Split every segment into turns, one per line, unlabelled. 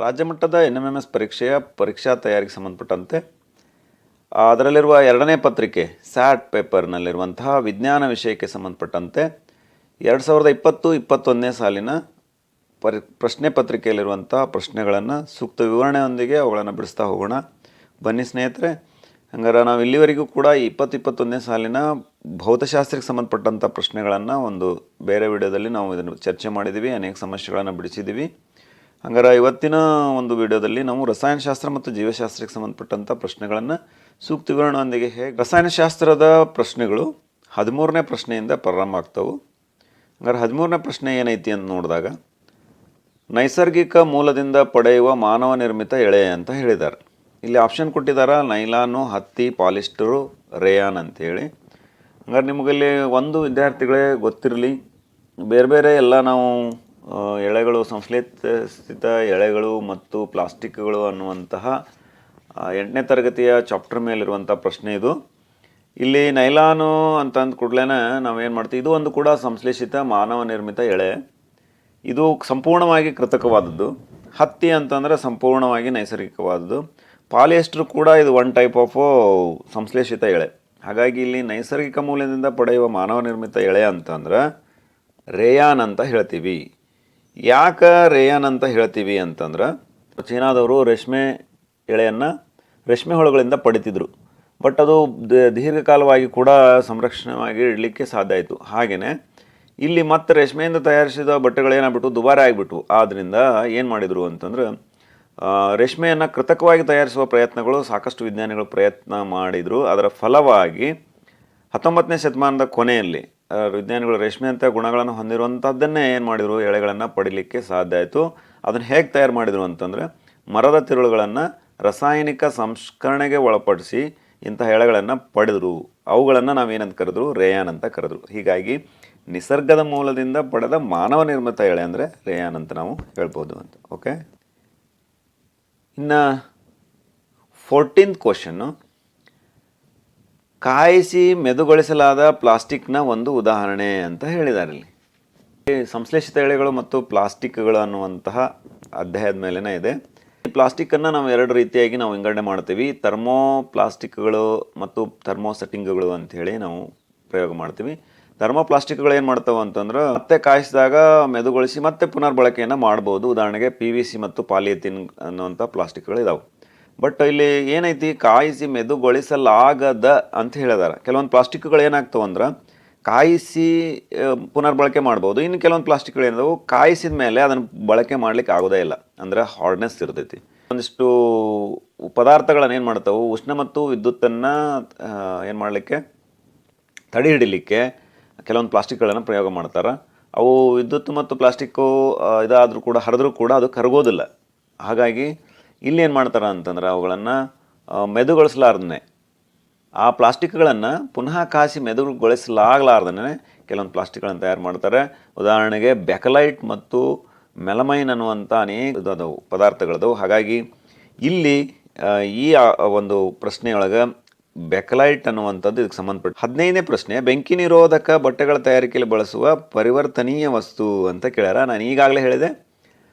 ರಾಜ್ಯ ಮಟ್ಟದ NMMS ಪರೀಕ್ಷೆಯ ಪರೀಕ್ಷಾ ತಯಾರಿಗೆ ಸಂಬಂಧಪಟ್ಟಂತೆ ಅದರಲ್ಲಿರುವ ಎರಡನೇ ಪತ್ರಿಕೆ ಸ್ಯಾಟ್ ಪೇಪರ್ನಲ್ಲಿರುವಂತಹ ವಿಜ್ಞಾನ ವಿಷಯಕ್ಕೆ ಸಂಬಂಧಪಟ್ಟಂತೆ 2020-21ನೇ ಸಾಲಿನ ಪ್ರಶ್ನೆ ಪತ್ರಿಕೆಯಲ್ಲಿರುವಂಥ ಪ್ರಶ್ನೆಗಳನ್ನು ಸೂಕ್ತ ವಿವರಣೆಯೊಂದಿಗೆ ಅವುಗಳನ್ನು ಬಿಡಿಸ್ತಾ ಹೋಗೋಣ. ಬನ್ನಿ ಸ್ನೇಹಿತರೆ, ಹಂಗಾರೆ ನಾವು ಇಲ್ಲಿವರೆಗೂ ಕೂಡ 2021ನೇ ಸಾಲಿನ ಭೌತಶಾಸ್ತ್ರಕ್ಕೆ ಸಂಬಂಧಪಟ್ಟಂಥ ಪ್ರಶ್ನೆಗಳನ್ನು ಒಂದು ಬೇರೆ ವಿಡಿಯೋದಲ್ಲಿ ನಾವು ಇದನ್ನು ಚರ್ಚೆ ಮಾಡಿದ್ದೀವಿ, ಅನೇಕ ಸಮಸ್ಯೆಗಳನ್ನು ಬಿಡಿಸಿದ್ದೀವಿ. ಹಂಗಾರೆ ಇವತ್ತಿನ ಒಂದು ವಿಡಿಯೋದಲ್ಲಿ ನಾವು ರಸಾಯನಶಾಸ್ತ್ರ ಮತ್ತು ಜೀವಶಾಸ್ತ್ರಕ್ಕೆ ಸಂಬಂಧಪಟ್ಟಂಥ ಪ್ರಶ್ನೆಗಳನ್ನು ಸೂಕ್ತ ವಿವರಣೆಯೊಂದಿಗೆ ರಸಾಯನಶಾಸ್ತ್ರದ ಪ್ರಶ್ನೆಗಳು 13ನೇ ಪ್ರಶ್ನೆಯಿಂದ ಪ್ರಾರಂಭ ಆಗ್ತವೆ. ಹಂಗಾರೆ 13ನೇ ಪ್ರಶ್ನೆ ಏನೈತಿ ಅಂತ ನೋಡಿದಾಗ, ನೈಸರ್ಗಿಕ ಮೂಲದಿಂದ ಪಡೆಯುವ ಮಾನವ ನಿರ್ಮಿತ ಎಳೆ ಅಂತ ಹೇಳಿದ್ದಾರೆ. ಇಲ್ಲಿ ಆಪ್ಷನ್ ಕೊಟ್ಟಿದ್ದಾರೆ, ನೈಲಾನು, ಹತ್ತಿ, ಪಾಲಿಸ್ಟರು, ರೇಯಾನ್ ಅಂತೇಳಿ. ಹಂಗಾರೆ ನಿಮಗಲ್ಲಿ ಒಂದು ವಿದ್ಯಾರ್ಥಿಗಳೇ ಗೊತ್ತಿರಲಿ, ಬೇರೆ ಬೇರೆ ಎಲ್ಲ ನಾವು ಎಳೆಗಳು, ಸಂಶ್ಲೇಷಿತ ಎಳೆಗಳು ಮತ್ತು ಪ್ಲಾಸ್ಟಿಕ್ಗಳು ಅನ್ನುವಂತಹ 8ನೇ ತರಗತಿಯ ಚಾಪ್ಟರ್ ಮೇಲಿರುವಂಥ ಪ್ರಶ್ನೆ ಇದು. ಇಲ್ಲಿ ನೈಲಾನು ಅಂತ ಅಂದ ಕೂಡಲೇ ನಾವೇನು ಮಾಡ್ತೀವಿ, ಇದು ಒಂದು ಕೂಡ ಸಂಶ್ಲೇಷಿತ ಮಾನವ ನಿರ್ಮಿತ ಎಳೆ, ಇದು ಸಂಪೂರ್ಣವಾಗಿ ಕೃತಕವಾದದ್ದು. ಹತ್ತಿ ಅಂತಂದರೆ ಸಂಪೂರ್ಣವಾಗಿ ನೈಸರ್ಗಿಕವಾದದ್ದು. ಪಾಲಿಯೆಸ್ಟರ್ ಕೂಡ ಇದು ಒನ್ ಟೈಪ್ ಆಫ್ ಸಂಶ್ಲೇಷಿತ ಎಳೆ. ಹಾಗಾಗಿ ಇಲ್ಲಿ ನೈಸರ್ಗಿಕ ಮೂಲದಿಂದ ಪಡೆಯುವ ಮಾನವ ನಿರ್ಮಿತ ಎಳೆ ಅಂತಂದ್ರೆ ರೇಯಾನ್ ಅಂತ ಹೇಳ್ತೀವಿ. ಯಾಕೆ ರೇಯಾನ್ ಅಂತ ಹೇಳ್ತೀವಿ ಅಂತಂದ್ರೆ, ಚೀನಾದವರು ರೇಷ್ಮೆ ಎಳೆಯನ್ನು ರೇಷ್ಮೆ ಹುಳುಗಳಿಂದ ಪಡಿತಿದ್ರು. ಬಟ್ ಅದು ದೀರ್ಘಕಾಲವಾಗಿ ಕೂಡ ಸಂರಕ್ಷಣವಾಗಿ ಇಡಲಿಕ್ಕೆ ಸಾಧ್ಯ ಆಯಿತು. ಹಾಗೆಯೇ ಇಲ್ಲಿ ಮತ್ತೆ ರೇಷ್ಮೆಯಿಂದ ತಯಾರಿಸಿದ ಬಟ್ಟೆಗಳೇನಾಗ್ಬಿಟ್ಟು ದುಬಾರಿ ಆಗಿಬಿಟ್ಟು, ಆದ್ದರಿಂದ ಏನು ಮಾಡಿದರು ಅಂತಂದ್ರೆ, ರೇಷ್ಮೆಯನ್ನು ಕೃತಕವಾಗಿ ತಯಾರಿಸುವ ಪ್ರಯತ್ನಗಳು ಸಾಕಷ್ಟು ವಿಜ್ಞಾನಿಗಳು ಪ್ರಯತ್ನ ಮಾಡಿದರು. ಅದರ ಫಲವಾಗಿ 19ನೇ ಶತಮಾನದ ಕೊನೆಯಲ್ಲಿ ವಿಜ್ಞಾನಿಗಳು ರೇಷ್ಮೆ ಅಂತ ಗುಣಗಳನ್ನು ಹೊಂದಿರುವಂಥದ್ದನ್ನೇ ಏನು ಮಾಡಿದರು, ಎಳೆಗಳನ್ನು ಪಡಿಲಿಕ್ಕೆ ಸಾಧ್ಯ ಆಯಿತು. ಅದನ್ನು ಹೇಗೆ ತಯಾರು ಮಾಡಿದರು ಅಂತಂದರೆ, ಮರದ ತಿರುಳುಗಳನ್ನು ರಾಸಾಯನಿಕ ಸಂಸ್ಕರಣೆಗೆ ಒಳಪಡಿಸಿ ಇಂತಹ ಎಳೆಗಳನ್ನು ಪಡೆದರು. ಅವುಗಳನ್ನು ನಾವೇನಂತ ಕರೆದ್ರು, ರೇಯಾನ್ ಅಂತ ಕರೆದ್ರು. ಹೀಗಾಗಿ ನಿಸರ್ಗದ ಮೂಲದಿಂದ ಪಡೆದ ಮಾನವ ನಿರ್ಮಿತ ಎಳೆ ಅಂದರೆ ರೇಯಾನ್ ಅಂತ ನಾವು ಹೇಳ್ಬೋದು ಅಂತ. ಓಕೆ, ಇನ್ನು 14th ಕ್ವಶನ್ನು, ಕಾಯಿಸಿ ಮೆದುಗೊಳಿಸಲಾದ ಪ್ಲಾಸ್ಟಿಕ್ನ ಒಂದು ಉದಾಹರಣೆ ಅಂತ ಹೇಳಿದ್ದಾರೆ. ಇಲ್ಲಿ ಸಂಶ್ಲೇಷಿತ ಎಳೆಗಳು ಮತ್ತು ಪ್ಲಾಸ್ಟಿಕ್ಗಳು ಅನ್ನುವಂತಹ ಅಧ್ಯಾಯದ ಮೇಲೇ ಇದೆ. ಈ ಪ್ಲಾಸ್ಟಿಕ್ಕನ್ನು ನಾವು ಎರಡು ರೀತಿಯಾಗಿ ನಾವು ವಿಂಗಡಣೆ ಮಾಡ್ತೀವಿ. ಥರ್ಮೋ ಪ್ಲಾಸ್ಟಿಕ್ಗಳು ಮತ್ತು ಥರ್ಮೋ ಸೆಟ್ಟಿಂಗ್ಗಳು ಅಂಥೇಳಿ ನಾವು ಪ್ರಯೋಗ ಮಾಡ್ತೀವಿ. ಥರ್ಮೋ ಪ್ಲಾಸ್ಟಿಕ್ಗಳು ಏನು ಮಾಡ್ತಾವೆ ಅಂತಂದ್ರೆ, ಮತ್ತೆ ಕಾಯಿಸಿದಾಗ ಮೆದುಗೊಳಿಸಿ ಮತ್ತೆ ಪುನರ್ಬಳಕೆಯನ್ನು ಮಾಡ್ಬೋದು. ಉದಾಹರಣೆಗೆ PVC ಮತ್ತು ಪಾಲಿಯಥಿನ್ ಅನ್ನುವಂಥ ಪ್ಲಾಸ್ಟಿಕ್ಗಳು ಇದಾವೆ. ಬಟ್ ಇಲ್ಲಿ ಏನೈತಿ, ಕಾಯಿಸಿ ಮೆದುಗೊಳಿಸಲಾಗದ ಅಂತ ಹೇಳಿದಾರೆ. ಕೆಲವೊಂದು ಪ್ಲಾಸ್ಟಿಕ್ಗಳು ಏನಾಗ್ತವೆ ಅಂದ್ರೆ, ಕಾಯಿಸಿ ಪುನರ್ಬಳಕೆ ಮಾಡ್ಬೋದು. ಇನ್ನು ಕೆಲವೊಂದು ಪ್ಲಾಸ್ಟಿಕ್ಗಳು ಏನಿದಾವೆ, ಕಾಯಿಸಿದ ಮೇಲೆ ಅದನ್ನು ಬಳಕೆ ಮಾಡಲಿಕ್ಕೆ ಆಗೋದೇ ಇಲ್ಲ, ಅಂದರೆ ಹಾರ್ಡ್ನೆಸ್ ಇರ್ತೈತಿ. ಒಂದಿಷ್ಟು ಪದಾರ್ಥಗಳನ್ನು ಏನು ಮಾಡ್ತಾವೆ, ಉಷ್ಣ ಮತ್ತು ವಿದ್ಯುತ್ತನ್ನು ಏನು ಮಾಡಲಿಕ್ಕೆ, ತಡೆ ಹಿಡಿಲಿಕ್ಕೆ ಕೆಲವೊಂದು ಪ್ಲಾಸ್ಟಿಕ್ಗಳನ್ನು ಪ್ರಯೋಗ ಮಾಡ್ತಾರೆ. ಅವು ವಿದ್ಯುತ್ ಮತ್ತು ಪ್ಲಾಸ್ಟಿಕ್ಕು ಇದಾದರೂ ಕೂಡ ಹರಿದ್ರೂ ಕೂಡ ಅದು ಕರಗೋದಿಲ್ಲ. ಹಾಗಾಗಿ ಇಲ್ಲಿ ಏನು ಮಾಡ್ತಾರೆ ಅಂತಂದ್ರೆ, ಅವುಗಳನ್ನು ಮೆದುಗೊಳಿಸಲಾರ್ದೇ, ಆ ಪ್ಲಾಸ್ಟಿಕ್ಗಳನ್ನು ಪುನಃ ಕಾಸಿ ಮೆದುಗೊಳಿಸಲಾಗಲಾರ್ದೇ ಕೆಲವೊಂದು ಪ್ಲಾಸ್ಟಿಕ್ಗಳನ್ನು ತಯಾರು ಮಾಡ್ತಾರೆ. ಉದಾಹರಣೆಗೆ ಬೆಕಲೈಟ್ ಮತ್ತು ಮೆಲಮೈನ್ ಅನ್ನುವಂಥ ಅನೇಕ ಅದವು ಪದಾರ್ಥಗಳದವು. ಹಾಗಾಗಿ ಇಲ್ಲಿ ಈ ಒಂದು ಪ್ರಶ್ನೆಯೊಳಗೆ ಬೆಕಲೈಟ್ ಅನ್ನುವಂಥದ್ದು ಇದಕ್ಕೆ ಸಂಬಂಧಪಟ್ಟ. 15ನೇ ಪ್ರಶ್ನೆ, ಬೆಂಕಿ ನಿರೋಧಕ ಬಟ್ಟೆಗಳ ತಯಾರಿಕೆಯಲ್ಲಿ ಬಳಸುವ ಪರಿವರ್ತನೀಯ ವಸ್ತು ಅಂತ ಕೇಳ್ಯಾರ. ನಾನು ಈಗಾಗಲೇ ಹೇಳಿದೆ,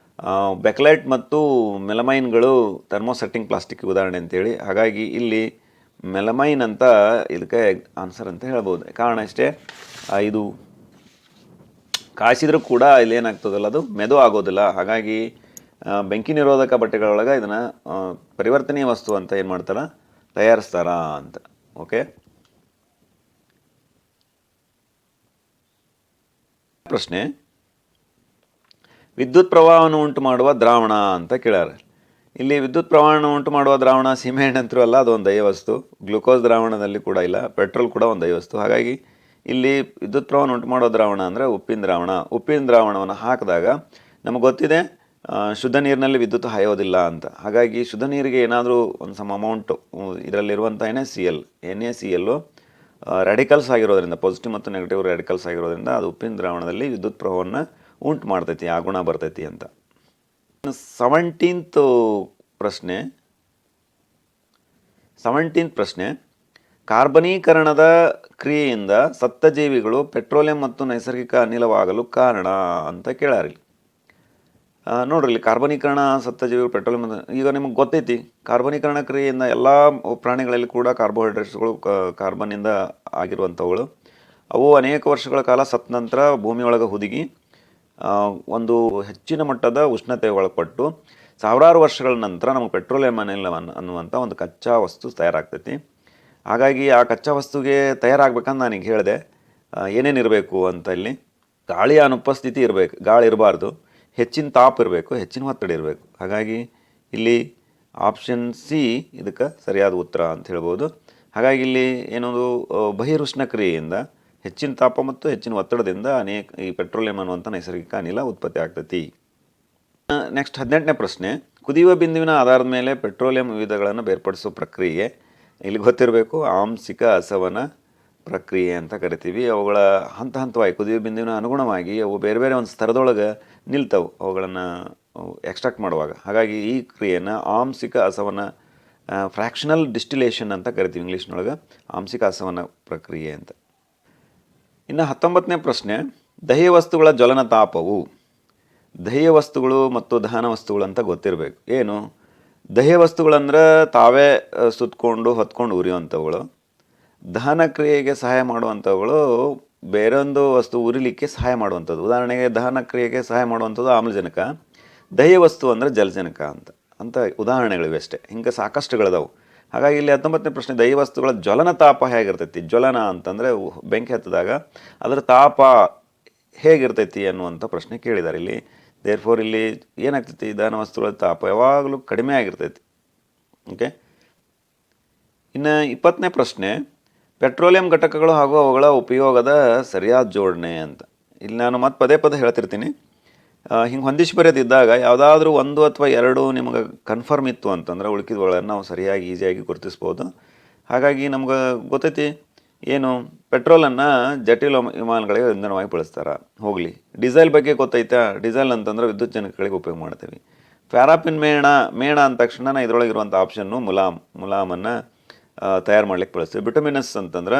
ಬೆಕಲೈಟ್ ಮತ್ತು ಮೆಲಮೈನ್ಗಳು ಥರ್ಮೋಸೆಟ್ಟಿಂಗ್ ಪ್ಲಾಸ್ಟಿಕ್ ಉದಾಹರಣೆ ಅಂತೇಳಿ. ಹಾಗಾಗಿ ಇಲ್ಲಿ ಮೆಲಮೈನ್ ಅಂತ ಇದಕ್ಕೆ ಆನ್ಸರ್ ಅಂತ ಹೇಳ್ಬೋದು. ಕಾರಣ ಇಷ್ಟೇ, ಇದು ಕಾಯಿಸಿದ್ರೂ ಕೂಡ ಇಲ್ಲಿ ಏನಾಗ್ತದಲ್ಲ, ಅದು ಮೆದು ಆಗೋದಿಲ್ಲ. ಹಾಗಾಗಿ ಬೆಂಕಿ ನಿರೋಧಕ ಬಟ್ಟೆಗಳೊಳಗೆ ಇದನ್ನು ಪರಿವರ್ತನೀಯ ವಸ್ತು ಅಂತ ಏನು ಮಾಡ್ತಾರೆ, ತಯಾರಿಸ್ತಾರ ಅಂತ. ಓಕೆ, ಪ್ರಶ್ನೆ, ವಿದ್ಯುತ್ ಪ್ರವಾಹವನ್ನು ಉಂಟು ಮಾಡುವ ದ್ರಾವಣ ಅಂತ ಕೇಳ್ಯಾರ. ಇಲ್ಲಿ ವಿದ್ಯುತ್ ಪ್ರವಾಹವನ್ನು ಉಂಟು ಮಾಡುವ ದ್ರಾವಣ ಸೀಮೆಎಣ್ಣೆ ಅಂತೂ ಅಲ್ಲ, ಅದು ಒಂದು ವಸ್ತು. ಗ್ಲೂಕೋಸ್ ದ್ರಾವಣದಲ್ಲಿ ಕೂಡ ಇಲ್ಲ, ಪೆಟ್ರೋಲ್ ಕೂಡ ಒಂದು ವಸ್ತು. ಹಾಗಾಗಿ ಇಲ್ಲಿ ವಿದ್ಯುತ್ ಪ್ರವಾಹವನ್ನು ಉಂಟು ಮಾಡುವ ದ್ರಾವಣ ಅಂದರೆ ಉಪ್ಪಿನ ದ್ರಾವಣ. ಉಪ್ಪಿನ ದ್ರಾವಣವನ್ನು ಹಾಕಿದಾಗ ನಮಗೆ ಗೊತ್ತಿದೆ, ಶುದ್ಧ ನೀರಿನಲ್ಲಿ ವಿದ್ಯುತ್ ಹಾಯೋದಿಲ್ಲ ಅಂತ. ಹಾಗಾಗಿ ಶುದ್ಧ ನೀರಿಗೆ ಏನಾದರೂ ಒಂದು ಸಮ ಅಮೌಂಟು ಇದರಲ್ಲಿರುವಂಥ NaCl ರ್ಯಾಡಿಕಲ್ಸ್ ಆಗಿರೋದ್ರಿಂದ, ಪಾಸಿಟಿವ್ ಮತ್ತು ನೆಗೆಟಿವ್ ರ್ಯಾಡಿಕಲ್ಸ್ ಆಗಿರೋದ್ರಿಂದ ಅದು ಉಪ್ಪಿನ ದ್ರಾವಣದಲ್ಲಿ ವಿದ್ಯುತ್ ಪ್ರವಾಹವನ್ನು ಉಂಟು ಮಾಡ್ತೈತಿ, ಆ ಗುಣ ಬರ್ತೈತಿ ಅಂತ. 17th ಪ್ರಶ್ನೆ, ಕಾರ್ಬನೀಕರಣದ ಕ್ರಿಯೆಯಿಂದ ಸತ್ತ ಜೀವಿಗಳು ಪೆಟ್ರೋಲಿಯಂ ಮತ್ತು ನೈಸರ್ಗಿಕ ಅನಿಲವಾಗಲು ಕಾರಣ ಅಂತ ಕೇಳಾರಿ. ನೋಡ್ರಿ ಇಲ್ಲಿ ಕಾರ್ಬನೀಕರಣ ಸತ್ತಜೀವಿಗಳು ಪೆಟ್ರೋಲಿಯಂ ಈಗ ನಿಮಗೆ ಗೊತ್ತೈತಿ ಕಾರ್ಬನೀಕರಣ ಕ್ರಿಯೆಯಿಂದ ಎಲ್ಲ ಪ್ರಾಣಿಗಳಲ್ಲಿ ಕೂಡ ಕಾರ್ಬೋಹೈಡ್ರೇಟ್ಸ್ಗಳು ಕಾರ್ಬನ್ನಿಂದ ಆಗಿರುವಂಥವುಗಳು. ಅವು ಅನೇಕ ವರ್ಷಗಳ ಕಾಲ ಸತ್ತ ನಂತರ ಭೂಮಿಯೊಳಗೆ ಹುದುಗಿ ಒಂದು ಹೆಚ್ಚಿನ ಮಟ್ಟದ ಉಷ್ಣತೆ ಒಳಪಟ್ಟು ಸಾವಿರಾರು ವರ್ಷಗಳ ನಂತರ ನಮಗೆ ಪೆಟ್ರೋಲಿಯಂ ಅನಿಲ ಅನ್ನುವಂಥ ಒಂದು ಕಚ್ಚಾ ವಸ್ತು ತಯಾರಾಗ್ತೈತಿ. ಹಾಗಾಗಿ ಆ ಕಚ್ಚಾ ವಸ್ತುಗೆ ತಯಾರಾಗಬೇಕಂತ ನಾನೀಗ ಹೇಳಿದೆ ಏನೇನು ಇರಬೇಕು ಅಂತ. ಇಲ್ಲಿ ಗಾಳಿಯ ಅನುಪಸ್ಥಿತಿ ಇರಬೇಕು, ಗಾಳಿ ಇರಬಾರ್ದು, ಹೆಚ್ಚಿನ ತಾಪ ಇರಬೇಕು, ಹೆಚ್ಚಿನ ಒತ್ತಡ ಇರಬೇಕು. ಹಾಗಾಗಿ ಇಲ್ಲಿ ಆಪ್ಷನ್ ಸಿ ಇದಕ್ಕೆ ಸರಿಯಾದ ಉತ್ತರ ಅಂತ ಹೇಳ್ಬೋದು. ಹಾಗಾಗಿ ಇಲ್ಲಿ ಏನೊಂದು ಬಹಿರುಷ್ಣ ಕ್ರಿಯೆಯಿಂದ ಹೆಚ್ಚಿನ ತಾಪ ಮತ್ತು ಹೆಚ್ಚಿನ ಒತ್ತಡದಿಂದ ಈ ಪೆಟ್ರೋಲಿಯಂ ಅನ್ನುವಂಥ ನೈಸರ್ಗಿಕ ಅನಿಲ ಉತ್ಪತ್ತಿ ಆಗ್ತೈತಿ. ನೆಕ್ಸ್ಟ್ 18ನೇ ಪ್ರಶ್ನೆ, ಕುದಿಯುವ ಬಿಂದುವಿನ ಆಧಾರದ ಮೇಲೆ ಪೆಟ್ರೋಲಿಯಂ ವಿವಿಧಗಳನ್ನು ಬೇರ್ಪಡಿಸುವ ಪ್ರಕ್ರಿಯೆ ಇಲ್ಲಿ ಗೊತ್ತಿರಬೇಕು. ಆಂಶಿಕ ಅಸವನ ಪ್ರಕ್ರಿಯೆ ಅಂತ ಕರಿತೀವಿ. ಅವುಗಳ ಹಂತವಾಗಿ ಕುದಿಯುವ ಬಿಂದುವಿನ ಅನುಗುಣವಾಗಿ ಅವು ಬೇರೆ ಬೇರೆ ಒಂದು ಸ್ತರದೊಳಗೆ ನಿಲ್ತವೆ ಅವುಗಳನ್ನು ಎಕ್ಸ್ಟ್ರಾಕ್ಟ್ ಮಾಡುವಾಗ. ಹಾಗಾಗಿ ಈ ಕ್ರಿಯೆಯನ್ನು ಆಂಶಿಕ ಅಸವನ ಫ್ರ್ಯಾಕ್ಷನಲ್ ಡಿಸ್ಟಿಲೇಷನ್ ಅಂತ ಕರಿತೀವಿ ಇಂಗ್ಲೀಷ್ನೊಳಗೆ, ಆಂಶಿಕ ಅಸವನ ಪ್ರಕ್ರಿಯೆ ಅಂತ. ಇನ್ನು 19ನೇ ಪ್ರಶ್ನೆ, ದಹ್ಯ ವಸ್ತುಗಳ ಜ್ವಲನ ತಾಪವು. ದಹ್ಯ ವಸ್ತುಗಳು ಮತ್ತು ದಹನ ವಸ್ತುಗಳು ಅಂತ ಗೊತ್ತಿರಬೇಕು. ಏನು ದಹ್ಯ ವಸ್ತುಗಳಂದ್ರೆ ತಾವೇ ಸುತ್ತಕೊಂಡು ಹೊತ್ಕೊಂಡು ಉರಿಯುವಂಥವುಗಳು. ದಹನ ಕ್ರಿಯೆಗೆ ಸಹಾಯ ಮಾಡುವಂಥವುಗಳು ಬೇರೊಂದು ವಸ್ತು ಉರಿಲಿಕ್ಕೆ ಸಹಾಯ ಮಾಡುವಂಥದ್ದು. ಉದಾಹರಣೆಗೆ ದಹನ ಕ್ರಿಯೆಗೆ ಸಹಾಯ ಮಾಡುವಂಥದ್ದು ಆಮ್ಲಜನಕ, ದಹ್ಯ ವಸ್ತು ಅಂದರೆ ಜಲಜನಕ ಅಂತ ಉದಾಹರಣೆಗಳಿವೆ ಅಷ್ಟೇ. ಹಿಂಗೆ ಸಾಕಷ್ಟುಗಳಿದಾವೆ. ಹಾಗಾಗಿ ಇಲ್ಲಿ 19ನೇ ಪ್ರಶ್ನೆ, ದಹ್ಯ ವಸ್ತುಗಳ ಜ್ವಲನ ತಾಪ ಹೇಗಿರ್ತೈತಿ. ಜ್ವಲನ ಅಂತಂದರೆ ಬೆಂಕಿ ಹತ್ತಿದಾಗ ಅದರ ತಾಪ ಹೇಗಿರ್ತೈತಿ ಅನ್ನುವಂಥ ಪ್ರಶ್ನೆ ಕೇಳಿದ್ದಾರೆ ಇಲ್ಲಿ. ದೇರ್ಫೋರ್ ಇಲ್ಲಿ ಏನಾಗ್ತೈತಿ, ದಹನ ವಸ್ತುಗಳ ತಾಪ ಯಾವಾಗಲೂ ಕಡಿಮೆ ಆಗಿರ್ತೈತಿ. ಓಕೆ. ಇನ್ನು 20ನೇ ಪ್ರಶ್ನೆ, ಪೆಟ್ರೋಲಿಯಂ ಘಟಕಗಳು ಹಾಗೂ ಅವುಗಳ ಉಪಯೋಗದ ಸರಿಯಾದ ಜೋಡಣೆ ಅಂತ. ಇಲ್ಲಿ ನಾನು ಮತ್ತೆ ಪದೇ ಪದೇ ಹೇಳ್ತಿರ್ತೀನಿ, ಹಿಂಗೆ ಹೊಂದಿಸಿ ಬರೆದಿದ್ದಾಗ ಯಾವುದಾದ್ರೂ ಒಂದು ಅಥವಾ ಎರಡು ನಿಮಗೆ ಕನ್ಫರ್ಮ್ ಇತ್ತು ಅಂತಂದ್ರೆ ಉಳಿಕಿದವುಗಳನ್ನು ನಾವು ಸರಿಯಾಗಿ ಈಸಿಯಾಗಿ ಗುರುತಿಸ್ಬೋದು. ಹಾಗಾಗಿ ನಮ್ಗೆ ಗೊತ್ತೈತಿ ಏನು, ಪೆಟ್ರೋಲನ್ನು ಜಟಿಲ ವಿಮಾನಗಳಿಗೆ ಇಂಧನವಾಗಿ ಬಳಸ್ತಾರೆ. ಹೋಗಲಿ, ಡೀಸೆಲ್ ಬಗ್ಗೆ ಗೊತ್ತೈತಾ. ಡೀಸೆಲ್ ಅಂತಂದ್ರೆ ವಿದ್ಯುತ್ ಜನಕಗಳಿಗೆ ಉಪಯೋಗ ಮಾಡ್ತೀವಿ. ಪ್ಯಾರಾಫಿನ್ ಮೇಣ ಅಂದ ತಕ್ಷಣ ಇದರೊಳಗಿರುವಂಥ ಆಪ್ಷನ್ನು ಮುಲಾಮನ್ನು ತಯಾರು ಮಾಡ್ಲಿಕ್ಕೆ ಬಳಸ್ತೀವಿ. ಬಿಟುಮಿನಸ್ ಅಂತಂದ್ರೆ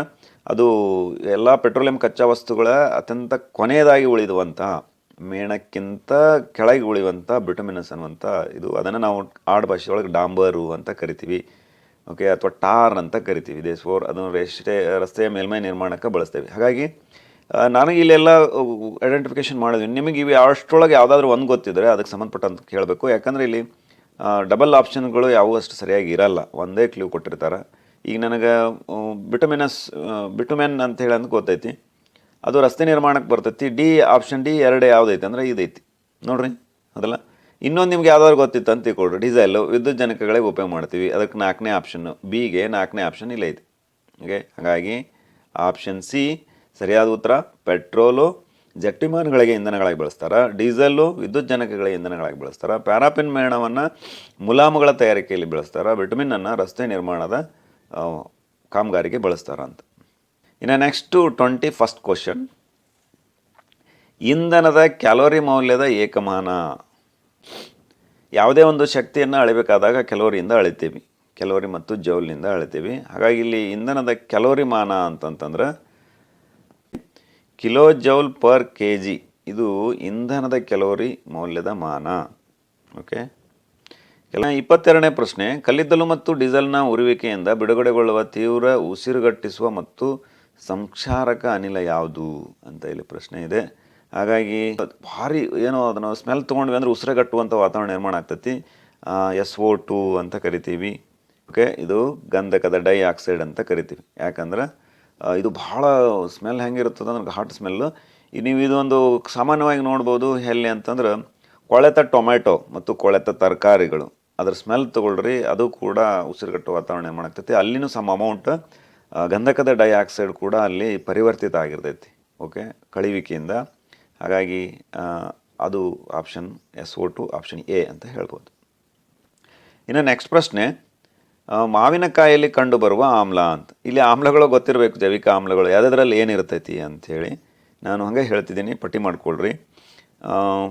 ಅದು ಎಲ್ಲ ಪೆಟ್ರೋಲಿಯಂ ಕಚ್ಚಾ ವಸ್ತುಗಳ ಅತ್ಯಂತ ಕೊನೆಯದಾಗಿ ಉಳಿದುವಂತಹ, ಮೇಣಕ್ಕಿಂತ ಕೆಳಗೆ ಉಳಿಯುವಂಥ ಬಿಟುಮಿನಸ್ ಅನ್ನುವಂಥ ಇದು, ಅದನ್ನು ನಾವು ಆಡು ಭಾಷೆಯೊಳಗೆ ಡಾಂಬರು ಅಂತ ಕರಿತೀವಿ. ಓಕೆ, ಅಥವಾ ಟಾರ್ ಅಂತ ಕರಿತೀವಿ. ಅದನ್ನು ರಸ್ತೆಯ ಮೇಲ್ಮೈ ನಿರ್ಮಾಣಕ್ಕೆ ಬಳಸ್ತೇವೆ. ಹಾಗಾಗಿ ನನಗೆ ಇಲ್ಲೆಲ್ಲ ಐಡೆಂಟಿಫಿಕೇಷನ್ ಮಾಡಿದ್ವಿ. ನಿಮಗೆ ಇವು ಅಷ್ಟರೊಳಗೆ ಯಾವುದಾದ್ರೂ ಒಂದು ಗೊತ್ತಿದ್ದರೆ ಅದಕ್ಕೆ ಸಂಬಂಧಪಟ್ಟಂತ ಕೇಳಬೇಕು. ಯಾಕಂದರೆ ಇಲ್ಲಿ ಡಬಲ್ ಆಪ್ಷನ್ಗಳು ಯಾವುವು ಅಷ್ಟು ಸರಿಯಾಗಿ ಇರಲ್ಲ, ಒಂದೇ ಕ್ಲೂ ಕೊಟ್ಟಿರ್ತಾರೆ. ಈಗ ನನಗೆ ಬಿಟುಮೆನ್ ಅಂತ ಹೇಳಿ ಅಂತ ಗೊತ್ತೈತಿ, ಅದು ರಸ್ತೆ ನಿರ್ಮಾಣಕ್ಕೆ ಬರ್ತೈತಿ. ಆಪ್ಷನ್ ಡಿ ಎರಡೇ ಯಾವುದೈತಿ ಅಂದರೆ ಇದೈತಿ ನೋಡ್ರಿ, ಅದಲ್ಲ. ಇನ್ನೊಂದು ನಿಮ್ಗೆ ಯಾವ್ದಾದ್ರು ಗೊತ್ತಿತ್ತು ಅಂತ ತಿಳ್ಕೊಳ್ರಿ, ಡೀಸೆಲ್ ವಿದ್ಯುತ್ ಜನಕಗಳಿಗೆ ಉಪಯೋಗ ಮಾಡ್ತೀವಿ, ಅದಕ್ಕೆ 4ನೇ ಆಪ್ಷನ್ನು, ಬಿಗೆ 4ನೇ ಆಪ್ಷನ್ ಇಲ್ಲ ಐತಿ. ಓಕೆ, ಹಾಗಾಗಿ ಆಪ್ಷನ್ ಸಿ ಸರಿಯಾದ ಉತ್ತರ. ಪೆಟ್ರೋಲು ಜೆಟ್ ವಿಮಾನಗಳಿಗೆ ಇಂಧನಗಳಾಗಿ ಬಳಸ್ತಾರೆ, ಡೀಸೆಲ್ಲು ವಿದ್ಯುತ್ ಜನಕಗಳಿಗೆ ಇಂಧನಗಳಾಗಿ ಬಳಸ್ತಾರೆ, ಪ್ಯಾರಾಫಿನ್ ಮೇಣವನ್ನು ಮುಲಾಮುಗಳ ತಯಾರಿಕೆಯಲ್ಲಿ ಬಳಸ್ತಾರೆ, ಬಿಟುಮಿನನ್ನು ರಸ್ತೆ ನಿರ್ಮಾಣದ ಕಾಮಗಾರಿಗೆ ಬಳಸ್ತಾರೆ ಅಂತ. ಇನ್ನು ನೆಕ್ಸ್ಟು 21st ಕ್ವಶನ್, ಇಂಧನದ ಕ್ಯಾಲೋರಿ ಮೌಲ್ಯದ ಏಕಮಾನ. ಯಾವುದೇ ಒಂದು ಶಕ್ತಿಯನ್ನು ಅಳಿಬೇಕಾದಾಗ ಕ್ಯಾಲೋರಿಯಿಂದ ಅಳಿತೀವಿ, ಕ್ಯಾಲೋರಿ ಮತ್ತು ಜೌಲ್ನಿಂದ ಅಳಿತೀವಿ. ಹಾಗಾಗಿ ಇಲ್ಲಿ ಇಂಧನದ ಕ್ಯಾಲೋರಿ ಮಾನ ಅಂತಂತಂದ್ರೆ ಕಿಲೋ ಜೌಲ್ ಪರ್ kg, ಇದು ಇಂಧನದ ಕ್ಯಾಲೋರಿ ಮೌಲ್ಯದ ಮಾನ. ಓಕೆ. 22ನೇ ಪ್ರಶ್ನೆ, ಕಲ್ಲಿದ್ದಲು ಮತ್ತು ಡೀಸೆಲ್ನ ಉರುವಿಕೆಯಿಂದ ಬಿಡುಗಡೆಗೊಳ್ಳುವ ತೀವ್ರ ಉಸಿರುಗಟ್ಟಿಸುವ ಮತ್ತು ಸಂಕ್ಷಾರಕ ಅನಿಲ ಯಾವುದು ಅಂತ ಇಲ್ಲಿ ಪ್ರಶ್ನೆ ಇದೆ. ಹಾಗಾಗಿ ಭಾರಿ ಏನೋ ಅದನ್ನು ಸ್ಮೆಲ್ ತೊಗೊಂಡ್ವಿ ಅಂದರೆ ಉಸಿರುಗಟ್ಟುವಂಥ ವಾತಾವರಣ ನಿರ್ಮಾಣ ಆಗ್ತೈತಿ. SO2 ಅಂತ ಕರಿತೀವಿ. ಓಕೆ, ಇದು ಗಂಧಕದ ಡೈಆಕ್ಸೈಡ್ ಅಂತ ಕರಿತೀವಿ. ಯಾಕಂದ್ರೆ ಇದು ಭಾಳ ಸ್ಮೆಲ್ ಹೆಂಗಿರ್ತದೆ ಅಂದ್ರೆ ಘಾಟ್ ಸ್ಮೆಲ್ಲು. ನೀವು ಇದೊಂದು ಸಾಮಾನ್ಯವಾಗಿ ನೋಡ್ಬೋದು ಎಲ್ಲಿ ಅಂತಂದ್ರೆ ಕೊಳೆತ ಟೊಮೆಟೊ ಮತ್ತು ಕೊಳೆತ ತರಕಾರಿಗಳು, ಅದ್ರ ಸ್ಮೆಲ್ ತೊಗೊಳ್ರಿ, ಅದು ಕೂಡ ಉಸಿರುಗಟ್ಟುವ ವಾತಾವರಣ ನಿರ್ಮಾಣ ಆಗ್ತೈತಿ. ಅಲ್ಲಿನೂ ಸಮ್ ಅಮೌಂಟ್ ಗಂಧಕದ ಡೈಆಕ್ಸೈಡ್ ಕೂಡ ಅಲ್ಲಿ ಪರಿವರ್ತಿತ ಆಗಿರ್ತೈತಿ. ಓಕೆ, ಕಳಿವಿಕೆಯಿಂದ. ಹಾಗಾಗಿ ಅದು ಆಪ್ಷನ್ SO2 ಆಪ್ಷನ್ ಎ ಅಂತ ಹೇಳ್ಬೋದು. ಇನ್ನು ನೆಕ್ಸ್ಟ್ ಪ್ರಶ್ನೆ, ಮಾವಿನಕಾಯಲ್ಲಿ ಕಂಡುಬರುವ ಆಮ್ಲ ಅಂತ. ಇಲ್ಲಿ ಆಮ್ಲಗಳು ಗೊತ್ತಿರಬೇಕು, ಜೈವಿಕ ಆಮ್ಲಗಳು ಯಾವುದ್ರಲ್ಲಿ ಏನಿರ್ತೈತಿ ಅಂಥೇಳಿ ನಾನು ಹಾಗೆ ಹೇಳ್ತಿದ್ದೀನಿ, ಪಟ್ಟಿ ಮಾಡ್ಕೊಳ್ರಿ.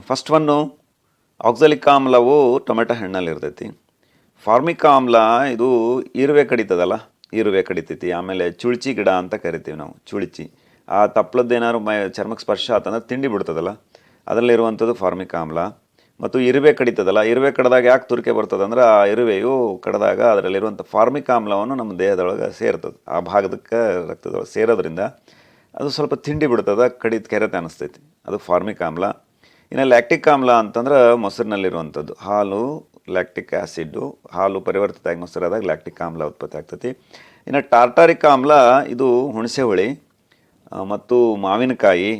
ಫಸ್ಟ್ ಒನ್ನು ಆಕ್ಸಲಿಕ್ ಆಮ್ಲವು ಟೊಮೆಟೊ ಹಣ್ಣಲ್ಲಿ ಇರ್ತೈತಿ. ಫಾರ್ಮಿಕ್ ಆಮ್ಲ ಇದು ಇರುವೆ ಕಡಿತದಲ್ಲ, ಇರುವೆ ಕಡಿತೈತಿ. ಆಮೇಲೆ ಚುಳ್ಚಿ ಗಿಡ ಅಂತ ಕರಿತೀವಿ ನಾವು, ಚುಳ್ಚಿ. ಆ ತಪ್ಪಲದ್ದು ಏನಾದ್ರು ಚರ್ಮಕ್ಕೆ ಸ್ಪರ್ಶ ಆತಂದ್ರೆ ತಿಂಡಿ ಬಿಡ್ತದಲ್ಲ, ಅದರಲ್ಲಿರುವಂಥದ್ದು ಫಾರ್ಮಿಕ್ ಆಮ್ಲ. ಮತ್ತು ಇರುವೆ ಕಡಿತದಲ್ಲ, ಇರುವೆ ಕಡಿದಾಗ ಯಾಕೆ ತುರಿಕೆ ಬರ್ತದೆ ಅಂದ್ರೆ ಆ ಇರುವೆಯು ಕಡಿದಾಗ ಅದರಲ್ಲಿರುವಂಥ ಫಾರ್ಮಿಕ್ ಆಮ್ಲವನ್ನು ನಮ್ಮ ದೇಹದೊಳಗೆ ಸೇರ್ತದೆ. ಆ ಭಾಗದಕ್ಕೆ ರಕ್ತದೊಳಗೆ ಸೇರೋದ್ರಿಂದ ಅದು ಸ್ವಲ್ಪ ತಿಂಡಿ ಬಿಡ್ತದೆ, ಕಡಿದ ಕೆರೆತ ಅನಿಸ್ತೈತಿ, ಅದು ಫಾರ್ಮಿಕ್ ಆಮ್ಲ. ಇನ್ನು ಲ್ಯಾಕ್ಟಿಕ್ ಆಮ್ಲ ಅಂತಂದ್ರೆ ಮೊಸರಿನಲ್ಲಿರುವಂಥದ್ದು, ಹಾಲು ಲ್ಯಾಕ್ಟಿಕ್ ಆ್ಯಸಿಡ್ಡು, ಹಾಲು ಪರಿವರ್ತಿತ ಆಗಿ ಮೊಸರಾದಾಗ ಲ್ಯಾಕ್ಟಿಕ್ ಆಮ್ಲ ಉತ್ಪತ್ತಿ ಆಗ್ತೈತಿ. ಇನ್ನು ಟಾರ್ಟಾರಿಕ್ ಆಮ್ಲ ಇದು ಹುಣಸೆ ಹುಳಿ ಮತ್ತು ಮಾವಿನಕಾಯಿ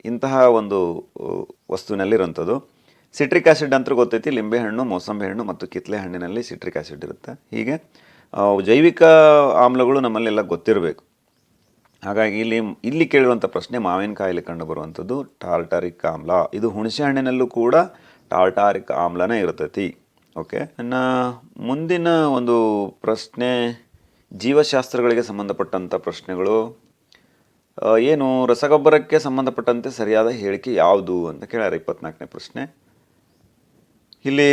ಇಂತಹ ಒಂದು ವಸ್ತುವಿನಲ್ಲಿರುವಂಥದ್ದು. ಸಿಟ್ರಿಕ್ ಆ್ಯಸಿಡ್ ಅಂತ ಗೊತ್ತೈತಿ, ಲಿಂಬೆಹಣ್ಣು, ಮೋಸಂಬಿ ಹಣ್ಣು ಮತ್ತು ಕಿತ್ತಲೆ ಹಣ್ಣಿನಲ್ಲಿ ಸಿಟ್ರಿಕ್ ಆ್ಯಸಿಡ್ ಇರುತ್ತೆ. ಹೀಗೆ ಜೈವಿಕ ಆಮ್ಲಗಳು ನಮ್ಮಲ್ಲೆಲ್ಲ ಗೊತ್ತಿರಬೇಕು. ಹಾಗಾಗಿ ಇಲ್ಲಿ ಕೇಳುವಂಥ ಪ್ರಶ್ನೆ ಮಾವಿನಕಾಯಲ್ಲಿ ಕಂಡುಬರುವಂಥದ್ದು ಟಾರ್ಟಾರಿಕ್ ಆಮ್ಲ. ಇದು ಹುಣಸೆ ಹಣ್ಣಿನಲ್ಲೂ ಕೂಡ ಟಾರ್ಟಾರಿಕ್ ಆಮ್ಲನೇ ಇರ್ತೈತಿ. ಓಕೆ, ಇನ್ನು ಮುಂದಿನ ಒಂದು ಪ್ರಶ್ನೆ ಜೀವಶಾಸ್ತ್ರಗಳಿಗೆ ಸಂಬಂಧಪಟ್ಟಂಥ ಪ್ರಶ್ನೆಗಳು. ಏನು ರಸಗೊಬ್ಬರಕ್ಕೆ ಸಂಬಂಧಪಟ್ಟಂತೆ ಸರಿಯಾದ ಹೇಳಿಕೆ ಯಾವುದು ಅಂತ ಕೇಳ್ಯಾರ. 24ನೇ ಪ್ರಶ್ನೆ. ಇಲ್ಲಿ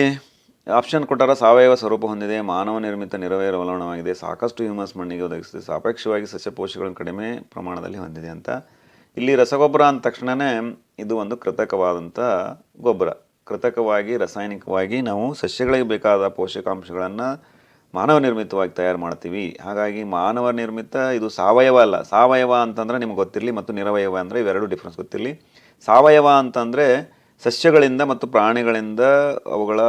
ಆಪ್ಷನ್ ಕೊಟ್ಟಾರ. ಸಾವಯವ ಸ್ವರೂಪ ಹೊಂದಿದೆ, ಮಾನವ ನಿರ್ಮಿತ ನಿರವಯ ಲವಣವಾಗಿದೆ, ಸಾಕಷ್ಟು ಹ್ಯೂಮಸ್ ಮಣ್ಣಿಗೆ ಒದಗಿಸಿದೆ, ಸಾಪೇಕ್ಷವಾಗಿ ಸಸ್ಯಪೋಷಕಗಳನ್ನು ಕಡಿಮೆ ಪ್ರಮಾಣದಲ್ಲಿ ಹೊಂದಿದೆ ಅಂತ. ಇಲ್ಲಿ ರಸಗೊಬ್ಬರ ಅಂದ ತಕ್ಷಣವೇ ಇದು ಒಂದು ಕೃತಕವಾದಂಥ ಗೊಬ್ಬರ. ಕೃತಕವಾಗಿ ರಾಸಾಯನಿಕವಾಗಿ ನಾವು ಸಸ್ಯಗಳಿಗೆ ಬೇಕಾದ ಪೋಷಕಾಂಶಗಳನ್ನು ಮಾನವ ನಿರ್ಮಿತವಾಗಿ ತಯಾರು ಮಾಡ್ತೀವಿ. ಹಾಗಾಗಿ ಮಾನವ ನಿರ್ಮಿತ ಇದು ಸಾವಯವ ಅಲ್ಲ. ಸಾವಯವ ಅಂತಂದರೆ ನಿಮ್ಗೆ ಗೊತ್ತಿರಲಿ, ಮತ್ತು ನಿರವಯವ ಅಂದರೆ ಇವೆರಡು ಡಿಫ್ರೆನ್ಸ್ ಗೊತ್ತಿರಲಿ. ಸಾವಯವ ಅಂತಂದರೆ ಸಸ್ಯಗಳಿಂದ ಮತ್ತು ಪ್ರಾಣಿಗಳಿಂದ ಅವುಗಳ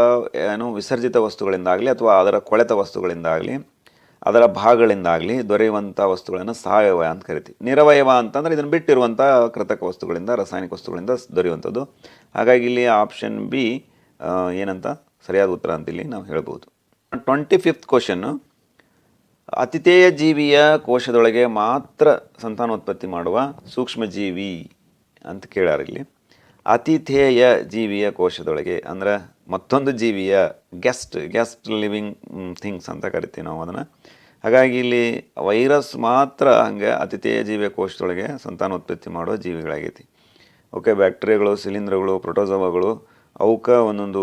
ವಿಸರ್ಜಿತ ವಸ್ತುಗಳಿಂದಾಗಲಿ ಅಥವಾ ಅದರ ಕೊಳೆತ ವಸ್ತುಗಳಿಂದಾಗಲಿ ಅದರ ಭಾಗಗಳಿಂದಾಗಲಿ ದೊರೆಯುವಂಥ ವಸ್ತುಗಳನ್ನು ಸಾವಯವ ಅಂತ ಕರಿತೀವಿ. ನಿರವಯವ ಅಂತಂದರೆ ಇದನ್ನು ಬಿಟ್ಟಿರುವಂಥ ಕೃತಕ ವಸ್ತುಗಳಿಂದ, ರಾಸಾಯನಿಕ ವಸ್ತುಗಳಿಂದ ದೊರೆಯುವಂಥದ್ದು. ಹಾಗಾಗಿ ಇಲ್ಲಿ ಆಪ್ಷನ್ ಬಿ ಏನಂತ ಸರಿಯಾದ ಉತ್ತರ ಅಂತ ಇಲ್ಲಿ ನಾವು ಹೇಳ್ಬೋದು. 25th question. ಅತಿಥೇಯ ಜೀವಿಯ ಕೋಶದೊಳಗೆ ಮಾತ್ರ ಸಂತಾನೋತ್ಪತ್ತಿ ಮಾಡುವ ಸೂಕ್ಷ್ಮಜೀವಿ ಅಂತ ಕೇಳ್ಯಾರ. ಇಲ್ಲಿ ಅತಿಥೇಯ ಜೀವಿಯ ಕೋಶದೊಳಗೆ ಅಂದರೆ ಮತ್ತೊಂದು ಜೀವಿಯ ಗೆಸ್ಟ್ ಲಿವಿಂಗ್ ಥಿಂಗ್ಸ್ ಅಂತ ಕರಿತೀವಿ ನಾವು ಅದನ್ನು. ಹಾಗಾಗಿ ಇಲ್ಲಿ ವೈರಸ್ ಮಾತ್ರ ಹಂಗೆ ಅತಿಥೇಯ ಜೀವಿಯ ಕೋಶದೊಳಗೆ ಸಂತಾನೋತ್ಪತ್ತಿ ಮಾಡುವ ಜೀವಿಗಳಾಗೈತಿ. ಓಕೆ, ಬ್ಯಾಕ್ಟೀರಿಯಾಗಳು, ಶಿಲೀಂಧ್ರಗಳು, ಪ್ರೋಟೋಸೋವಾಗಳು ಅವಕ್ಕೆ ಒಂದೊಂದು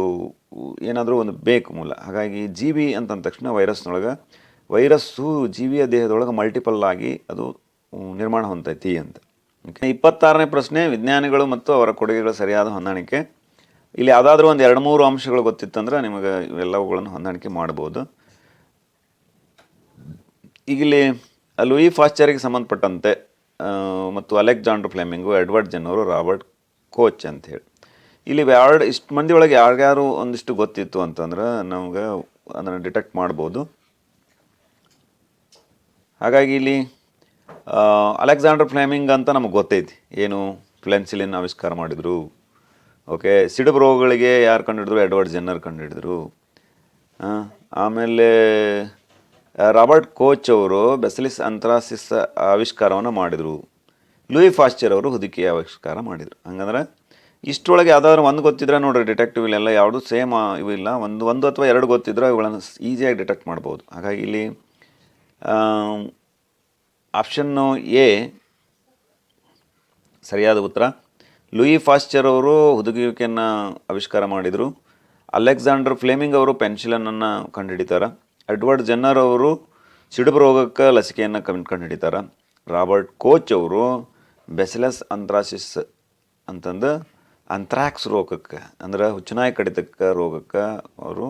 ಏನಾದರೂ ಒಂದು ಬೇಕು ಮೂಲ. ಹಾಗಾಗಿ ಜೀವಿ ಅಂತಂದ ತಕ್ಷಣ ವೈರಸ್ಸು ಜೀವಿಯ ದೇಹದೊಳಗೆ ಮಲ್ಟಿಪಲ್ ಆಗಿ ಅದು ನಿರ್ಮಾಣ ಹೊಂದೈತಿ ಅಂತ. ಓಕೆ, 26ನೇ ಪ್ರಶ್ನೆ. ವಿಜ್ಞಾನಿಗಳು ಮತ್ತು ಅವರ ಕೊಡುಗೆಗಳ ಸರಿಯಾದ ಹೊಂದಾಣಿಕೆ. ಇಲ್ಲಿ ಯಾವುದಾದ್ರೂ ಒಂದು 2-3 ಅಂಶಗಳು ಗೊತ್ತಿತ್ತಂದ್ರೆ ನಿಮಗೆ ಇವೆಲ್ಲವುಗಳನ್ನು ಹೊಂದಾಣಿಕೆ ಮಾಡ್ಬೋದು. ಈಗ ಇಲ್ಲಿ ಲೂಯಿ ಪಾಶ್ಚರ್ಗೆ ಸಂಬಂಧಪಟ್ಟಂತೆ ಮತ್ತು ಅಲೆಕ್ಸಾಂಡರ್ ಫ್ಲೆಮಿಂಗು, ಎಡ್ವರ್ಡ್ ಜೆನ್ನರು, ರಾಬರ್ಟ್ ಕೋಚ್ ಅಂಥೇಳಿ ಇಲ್ಲಿ ಇಷ್ಟು ಮಂದಿ ಒಳಗೆ ಯಾರ್ಯಾರು ಒಂದಿಷ್ಟು ಗೊತ್ತಿತ್ತು ಅಂತಂದ್ರೆ ನಮ್ಗೆ ಅದನ್ನು ಡಿಟೆಕ್ಟ್ ಮಾಡ್ಬೋದು. ಹಾಗಾಗಿ ಇಲ್ಲಿ ಅಲೆಕ್ಸಾಂಡರ್ ಫ್ಲೆಮಿಂಗ್ ಅಂತ ನಮಗೆ ಗೊತ್ತೈತಿ, ಏನು ಪೆನ್ಸಿಲಿನ್ ಆವಿಷ್ಕಾರ ಮಾಡಿದರು. ಓಕೆ, ಸಿಡುಬು ರೋಗಗಳಿಗೆ ಯಾರು ಕಂಡುಹಿಡಿದ್ರು? Edward Jenner ಕಂಡುಹಿಡಿದ್ರು. ಆಮೇಲೆ ರಾಬರ್ಟ್ ಕೋಚ್ ಅವರು ಬೆಸಿಲಿಸ್ ಅಂಥ್ರಾಸಿಸ್ ಆವಿಷ್ಕಾರವನ್ನು ಮಾಡಿದರು. ಲೂಯಿ ಪಾಶ್ಚರ್ ಅವರು ಹುದುಕಿ ಆವಿಷ್ಕಾರ ಮಾಡಿದರು. ಹಂಗಂದ್ರೆ ಇಷ್ಟರೊಳಗೆ ಯಾವುದಾದ್ರೂ ಒಂದು ಗೊತ್ತಿದ್ರೆ ನೋಡಿರಿ, ಡಿಟೆಕ್ಟಿವ್ ಇಲ್ಲೆಲ್ಲ ಯಾವುದು ಸೇಮ್ ಇವು ಇಲ್ಲ, ಒಂದು ಅಥವಾ 2 ಗೊತ್ತಿದ್ರೆ ಇವುಗಳನ್ನು ಈಸಿಯಾಗಿ ಡಿಟೆಕ್ಟ್ ಮಾಡ್ಬೋದು. ಹಾಗಾಗಿ ಇಲ್ಲಿ ಆಪ್ಷನ್ನು ಎ ಸರಿಯಾದ ಉತ್ತರ. ಲೂಯಿ ಪಾಶ್ಚರ್ ಅವರು ಹುದುಗುವಿಕೆಯನ್ನು ಆವಿಷ್ಕಾರ ಮಾಡಿದರು. ಅಲೆಕ್ಸಾಂಡರ್ ಫ್ಲೆಮಿಂಗ್ ಅವರು ಪೆನ್ಸಿಲನ್ನು ಕಂಡುಹಿಡಿತಾರೆ. ಎಡ್ವರ್ಡ್ ಜೆನ್ನರ್ ಅವರು ಸಿಡುಬು ರೋಗಕ್ಕೆ ಲಸಿಕೆಯನ್ನು ಕಂಡುಹಿಡಿತಾರೆ. ರಾಬರ್ಟ್ ಕೋಚ್ ಅವರು ಬೆಸಿಲಸ್ ಅಂಥ್ರಾಸಿಸ್ ಅಂತಂದು ಅಂಥ್ರಾಕ್ಸ್ ರೋಗಕ್ಕೆ ಅಂದರೆ ಹುಚ್ಚುನಾಯಿ ಕಡಿತಕ್ಕೆ ರೋಗಕ್ಕೆ ಅವರು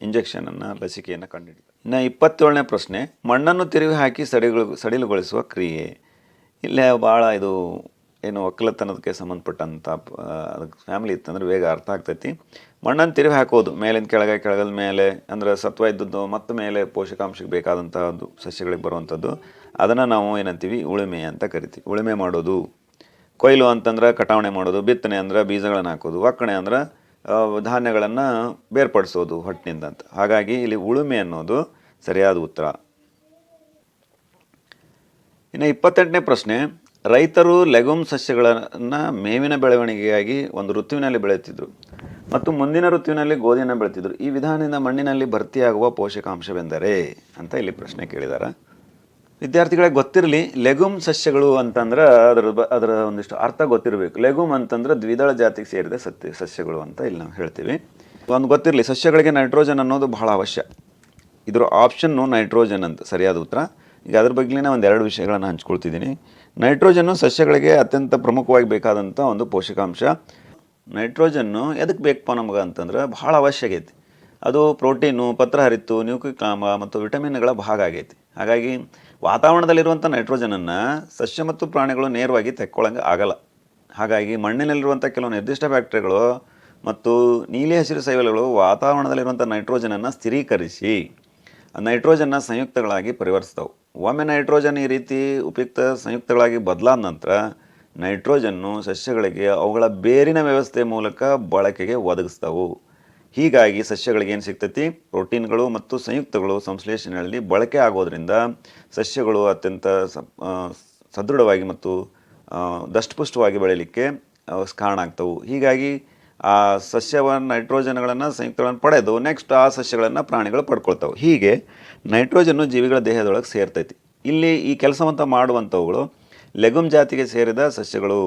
ಇಂಜೆಕ್ಷನನ್ನು ಲಸಿಕೆಯನ್ನು ಕಂಡುಹಿಡಿತಾರೆ. ಇನ್ನು 27ನೇ ಪ್ರಶ್ನೆ. ಮಣ್ಣನ್ನು ತಿರುವಿ ಹಾಕಿ ಸಡಿಲುಗೊಳಿಸುವ ಕ್ರಿಯೆ. ಇಲ್ಲೇ ಭಾಳ ಇದು ಏನು ಒಕ್ಕಲತನದಕ್ಕೆ ಸಂಬಂಧಪಟ್ಟಂಥ ಅದಕ್ಕೆ ಫ್ಯಾಮಿಲಿ ಇತ್ತಂದ್ರೆ ಬೇಗ ಅರ್ಥ ಆಗ್ತೈತಿ. ಮಣ್ಣನ್ನು ತಿರುವಿ ಹಾಕೋದು ಮೇಲಿಂದ ಕೆಳಗದ ಮೇಲೆ ಅಂದರೆ ಸತ್ವ ಇದ್ದದ್ದು ಮತ್ತು ಮೇಲೆ ಪೋಷಕಾಂಶಕ್ಕೆ ಬೇಕಾದಂಥದ್ದು ಸಸ್ಯಗಳಿಗೆ ಬರುವಂಥದ್ದು, ಅದನ್ನು ನಾವು ಏನಂತೀವಿ? ಉಳುಮೆ ಅಂತ ಕರಿತೀವಿ. ಉಳುಮೆ ಮಾಡೋದು. ಕೊಯ್ಲು ಅಂತಂದ್ರೆ ಕಟಾವಣೆ ಮಾಡೋದು. ಬಿತ್ತನೆ ಅಂದ್ರೆ ಬೀಜಗಳನ್ನು ಹಾಕೋದು. ಒಕ್ಕಣೆ ಅಂದ್ರೆ ಧಾನ್ಯಗಳನ್ನು ಬೇರ್ಪಡಿಸೋದು ಹೊಟ್ಟಿನಿಂದ ಅಂತ. ಹಾಗಾಗಿ ಇಲ್ಲಿ ಉಳುಮೆ ಅನ್ನೋದು ಸರಿಯಾದ ಉತ್ತರ. ಇನ್ನು 28ನೇ ಪ್ರಶ್ನೆ. ರೈತರು ಲೆಗುಮ್ ಸಸ್ಯಗಳನ್ನು ಮೇವಿನ ಬೆಳವಣಿಗೆಗಾಗಿ ಒಂದು ಋತುವಿನಲ್ಲಿ ಬೆಳೆಯುತ್ತಿದ್ದರು ಮತ್ತು ಮುಂದಿನ ಋತುವಿನಲ್ಲಿ ಗೋಧಿಯನ್ನು ಬೆಳೆತಿದ್ರು. ಈ ವಿಧಾನದಿಂದ ಮಣ್ಣಿನಲ್ಲಿ ಭರ್ತಿಯಾಗುವ ಪೋಷಕಾಂಶವೆಂದರೆ ಅಂತ ಇಲ್ಲಿ ಪ್ರಶ್ನೆ ಕೇಳಿದ್ದಾರೆ. ವಿದ್ಯಾರ್ಥಿಗಳಿಗೆ ಗೊತ್ತಿರಲಿ, ಲೆಗುಮ್ ಸಸ್ಯಗಳು ಅಂತಂದ್ರೆ ಅದರ ಒಂದಿಷ್ಟು ಅರ್ಥ ಗೊತ್ತಿರಬೇಕು. ಲೆಗುಮ್ ಅಂತಂದ್ರೆ ದ್ವಿದಳ ಜಾತಿಗೆ ಸೇರಿದ ಸಸ್ಯಗಳು ಅಂತ ಇಲ್ಲಿ ನಾವು ಹೇಳ್ತೀವಿ. ಒಂದು ಗೊತ್ತಿರಲಿ, ಸಸ್ಯಗಳಿಗೆ ನೈಟ್ರೋಜನ್ ಅನ್ನೋದು ಬಹಳ ಅವಶ್ಯ. ಇದರ ಆಪ್ಷನ್ನು ನೈಟ್ರೋಜನ್ ಅಂತ ಸರಿಯಾದ ಉತ್ತರ. ಈಗ ಅದ್ರ ಬಗ್ಗೆ ನಾನು 2 ವಿಷಯಗಳನ್ನು ಹಂಚ್ಕೊಳ್ತಿದ್ದೀನಿ. ನೈಟ್ರೋಜನ್ನು ಸಸ್ಯಗಳಿಗೆ ಅತ್ಯಂತ ಪ್ರಮುಖವಾಗಿ ಬೇಕಾದಂಥ ಒಂದು ಪೋಷಕಾಂಶ. ನೈಟ್ರೋಜನ್ನು ಎದಕ್ಕೆ ಬೇಕಪ್ಪ ನಮ್ಗೆ ಅಂತಂದ್ರೆ ಭಾಳ ಅವಶ್ಯಕ ಐತಿ. ಅದು ಪ್ರೋಟೀನು, ಪತ್ರಹರಿತ್ತು, ನ್ಯೂಕ್ಲಿಕ್ ಆಮ್ಲ ಮತ್ತು ವಿಟಮಿನ್ಗಳ ಭಾಗ ಆಗೈತಿ. ಹಾಗಾಗಿ ವಾತಾವರಣದಲ್ಲಿರುವಂಥ ನೈಟ್ರೋಜನನ್ನು ಸಸ್ಯ ಮತ್ತು ಪ್ರಾಣಿಗಳು ನೇರವಾಗಿ ತೆಕ್ಕೊಳ್ಳಂಗೆ ಆಗಲ್ಲ. ಹಾಗಾಗಿ ಮಣ್ಣಿನಲ್ಲಿರುವಂಥ ಕೆಲವು ನಿರ್ದಿಷ್ಟ ಬ್ಯಾಕ್ಟೀರಿಯಾಗಳು ಮತ್ತು ನೀಲಿ ಹಸಿರು ಸೈವಲ್ಗಳು ವಾತಾವರಣದಲ್ಲಿರುವಂಥ ನೈಟ್ರೋಜನನ್ನು ಸ್ಥಿರೀಕರಿಸಿ ನೈಟ್ರೋಜನ್ನ ಸಂಯುಕ್ತಗಳಾಗಿ ಪರಿವರ್ತಿಸ್ತವೆ. ಒಮ್ಮೆ ನೈಟ್ರೋಜನ್ ಈ ರೀತಿ ಉಪಯುಕ್ತ ಸಂಯುಕ್ತಗಳಾಗಿ ಬದಲಾದ ನಂತರ ನೈಟ್ರೋಜನ್ನು ಸಸ್ಯಗಳಿಗೆ ಅವುಗಳ ಬೇರಿನ ವ್ಯವಸ್ಥೆ ಮೂಲಕ ಬಳಕೆಗೆ ಒದಗಿಸ್ತವು. ಹೀಗಾಗಿ ಸಸ್ಯಗಳಿಗೆ ಏನು ಸಿಗ್ತೈತಿ, ಪ್ರೋಟೀನ್ಗಳು ಮತ್ತು ಸಂಯುಕ್ತಗಳು ಸಂಶ್ಲೇಷಣೆಯಲ್ಲಿ ಬಳಕೆ ಆಗೋದ್ರಿಂದ ಸಸ್ಯಗಳು ಅತ್ಯಂತ ಸದೃಢವಾಗಿ ಮತ್ತು ದಷ್ಟಪುಷ್ಟವಾಗಿ ಬೆಳೀಲಿಕ್ಕೆ ಕಾರಣ ಆಗ್ತವೆ. ಹೀಗಾಗಿ ಆ ಸಸ್ಯವನ್ನು ನೈಟ್ರೋಜನ್ಗಳನ್ನು ಸಂಯುಕ್ತಗಳನ್ನು ಪಡೆದು ನೆಕ್ಸ್ಟ್ ಆ ಸಸ್ಯಗಳನ್ನು ಪ್ರಾಣಿಗಳು ಪಡ್ಕೊಳ್ತಾವೆ. ಹೀಗೆ ನೈಟ್ರೋಜನ್ನು ಜೀವಿಗಳ ದೇಹದೊಳಗೆ ಸೇರ್ತೈತಿ. ಇಲ್ಲಿ ಈ ಕೆಲಸವಂತ ಮಾಡುವಂಥವುಗಳು ಲೆಗುಮ್ ಜಾತಿಗೆ ಸೇರಿದ ಸಸ್ಯಗಳು,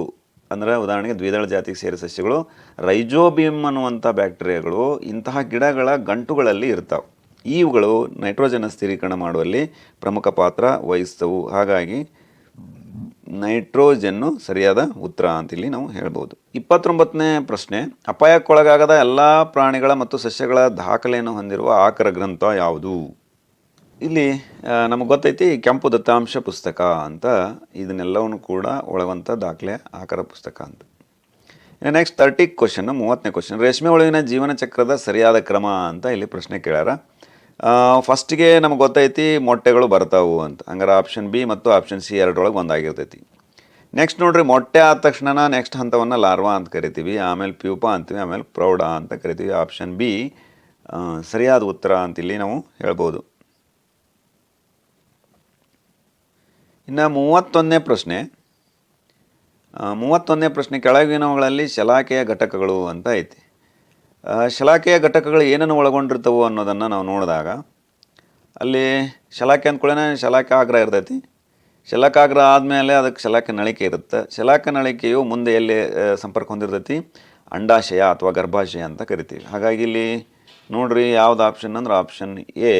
ಅಂದರೆ ಉದಾಹರಣೆಗೆ ದ್ವಿದಳ ಜಾತಿಗೆ ಸೇರಿದ ಸಸ್ಯಗಳು, ರೈಜೋಬಿಯಮ್ ಅನ್ನುವಂಥ ಬ್ಯಾಕ್ಟೀರಿಯಾಗಳು ಇಂತಹ ಗಿಡಗಳ ಗಂಟುಗಳಲ್ಲಿ ಇರ್ತಾವೆ. ಇವುಗಳು ನೈಟ್ರೋಜನ್ ಸ್ಥಿರೀಕರಣ ಮಾಡುವಲ್ಲಿ ಪ್ರಮುಖ ಪಾತ್ರ ವಹಿಸ್ತವು. ಹಾಗಾಗಿ ನೈಟ್ರೋಜನ್ನು ಸರಿಯಾದ ಉತ್ತರ ಅಂತಿಲ್ಲಿ ನಾವು ಹೇಳ್ಬೋದು. 29ನೇ ಪ್ರಶ್ನೆ, ಅಪಾಯಕ್ಕೊಳಗಾಗದ ಎಲ್ಲ ಪ್ರಾಣಿಗಳ ಮತ್ತು ಸಸ್ಯಗಳ ದಾಖಲೆಯನ್ನು ಹೊಂದಿರುವ ಆಕರ ಗ್ರಂಥ ಯಾವುದು? ಇಲ್ಲಿ ನಮಗೆ ಗೊತ್ತೈತಿ ಕೆಂಪು ದತ್ತಾಂಶ ಪುಸ್ತಕ ಅಂತ, ಇದನ್ನೆಲ್ಲವನ್ನು ಕೂಡ ಒಳಗೊಂಥ ದಾಖಲೆ ಆಕರ ಪುಸ್ತಕ ಅಂತ. ನೆಕ್ಸ್ಟ್ 30 ಕ್ವಶನ್, 30ನೇ ಕ್ವಶನ್, ರೇಷ್ಮೆ ಹುಳುವಿನ ಜೀವನ ಚಕ್ರದ ಸರಿಯಾದ ಕ್ರಮ ಅಂತ ಇಲ್ಲಿ ಪ್ರಶ್ನೆ ಕೇಳ್ಯಾರ. ಫಸ್ಟಿಗೆ ನಮಗೆ ಗೊತ್ತೈತಿ ಮೊಟ್ಟೆಗಳು ಬರ್ತಾವು ಅಂತ, ಹಂಗಾರೆ ಆಪ್ಷನ್ ಬಿ ಮತ್ತು ಆಪ್ಷನ್ ಸಿ ಎರಡರೊಳಗೆ ಒಂದಾಗಿರ್ತೈತಿ. ನೆಕ್ಸ್ಟ್ ನೋಡ್ರಿ, ಮೊಟ್ಟೆ ಆದ ತಕ್ಷಣ ನೆಕ್ಸ್ಟ್ ಹಂತವನ್ನು ಲಾರ್ವಾ ಅಂತ ಕರಿತೀವಿ, ಆಮೇಲೆ ಪ್ಯೂಪಾ ಅಂತೀವಿ, ಆಮೇಲೆ ಪ್ರೌಢ ಅಂತ ಕರಿತೀವಿ. ಆಪ್ಷನ್ ಬಿ ಸರಿಯಾದ ಉತ್ತರ ಅಂತಿಲ್ಲಿ ನಾವು ಹೇಳ್ಬೋದು. ಇನ್ನು 31ನೇ ಪ್ರಶ್ನೆ, 31ನೇ ಪ್ರಶ್ನೆ, ಕೆಳಗಿನವುಗಳಲ್ಲಿ ಶಲಾಕೆಯ ಘಟಕಗಳು ಅಂತ ಐತಿ. ಶಲಾಕೆಯ ಘಟಕಗಳು ಏನನ್ನು ಒಳಗೊಂಡಿರ್ತವೆ ಅನ್ನೋದನ್ನು ನಾವು ನೋಡಿದಾಗ ಅಲ್ಲಿ ಶಲಾಕೆ ಅಂದ್ಕೊಳ್ಳೇ ಶಲಾಕಾಗ್ರ ಇರ್ತೈತಿ. ಶಲಾಕಾಗ್ರ ಆದಮೇಲೆ ಅದಕ್ಕೆ ಶಲಾಕೆ ನಳಿಕೆ ಇರುತ್ತೆ. ಶಲಾಕ ನಳಿಕೆಯು ಮುಂದೆ ಎಲ್ಲಿ ಸಂಪರ್ಕ ಹೊಂದಿರ್ತೈತಿ, ಅಂಡಾಶಯ ಅಥವಾ ಗರ್ಭಾಶಯ ಅಂತ ಕರಿತೀವಿ. ಹಾಗಾಗಿ ಇಲ್ಲಿ ನೋಡ್ರಿ ಯಾವ್ದು ಆಪ್ಷನ್ ಅಂದ್ರೆ ಆಪ್ಷನ್ ಎ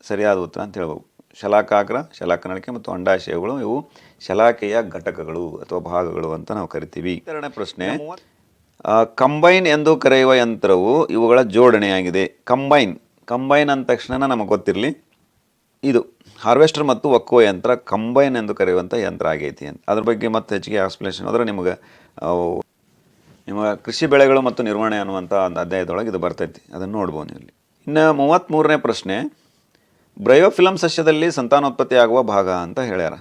ಸರಿಯಾದ ಉತ್ತರ ಅಂತ ಹೇಳ್ಬೋದು. ಶಲಾಕಾಗ್ರ, ಶಲಾಕ ನಳಿಕೆ ಮತ್ತು ಅಂಡಾಶಯಗಳು ಇವು ಶಲಾಕೆಯ ಘಟಕಗಳು ಅಥವಾ ಭಾಗಗಳು ಅಂತ ನಾವು ಕರಿತೀವಿ. 2ನೇ ಪ್ರಶ್ನೆ, ಕಂಬೈನ್ ಎಂದು ಕರೆಯುವ ಯಂತ್ರವು ಇವುಗಳ ಜೋಡಣೆಯಾಗಿದೆ. ಕಂಬೈನ್ ಅಂದ ತಕ್ಷಣ ನಮಗೆ ಗೊತ್ತಿರಲಿ, ಇದು ಹಾರ್ವೆಸ್ಟರ್ ಮತ್ತು ಒಕ್ಕುವ ಯಂತ್ರ ಕಂಬೈನ್ ಎಂದು ಕರೆಯುವಂಥ ಯಂತ್ರ ಆಗೈತಿ ಅಂತ. ಅದ್ರ ಬಗ್ಗೆ ಮತ್ತೆ ಹೆಚ್ಚಿಗೆ ಎಕ್ಸ್ಪ್ಲೇಷನ್ ಆದರೆ ನಿಮ್ಮ ಕೃಷಿ ಬೆಳೆಗಳು ಮತ್ತು ನಿರ್ವಹಣೆ ಅನ್ನುವಂಥ ಒಂದು ಅಧ್ಯಾಯದೊಳಗೆ ಇದು ಬರ್ತೈತಿ, ಅದನ್ನು ನೋಡ್ಬೋದು ಇಲ್ಲಿ. ಇನ್ನು 33ನೇ ಪ್ರಶ್ನೆ, ಬ್ರಯೋಫಿಲಮ್ ಸಸ್ಯದಲ್ಲಿ ಸಂತಾನೋತ್ಪತ್ತಿ ಆಗುವ ಭಾಗ ಅಂತ ಹೇಳ್ಯಾರ.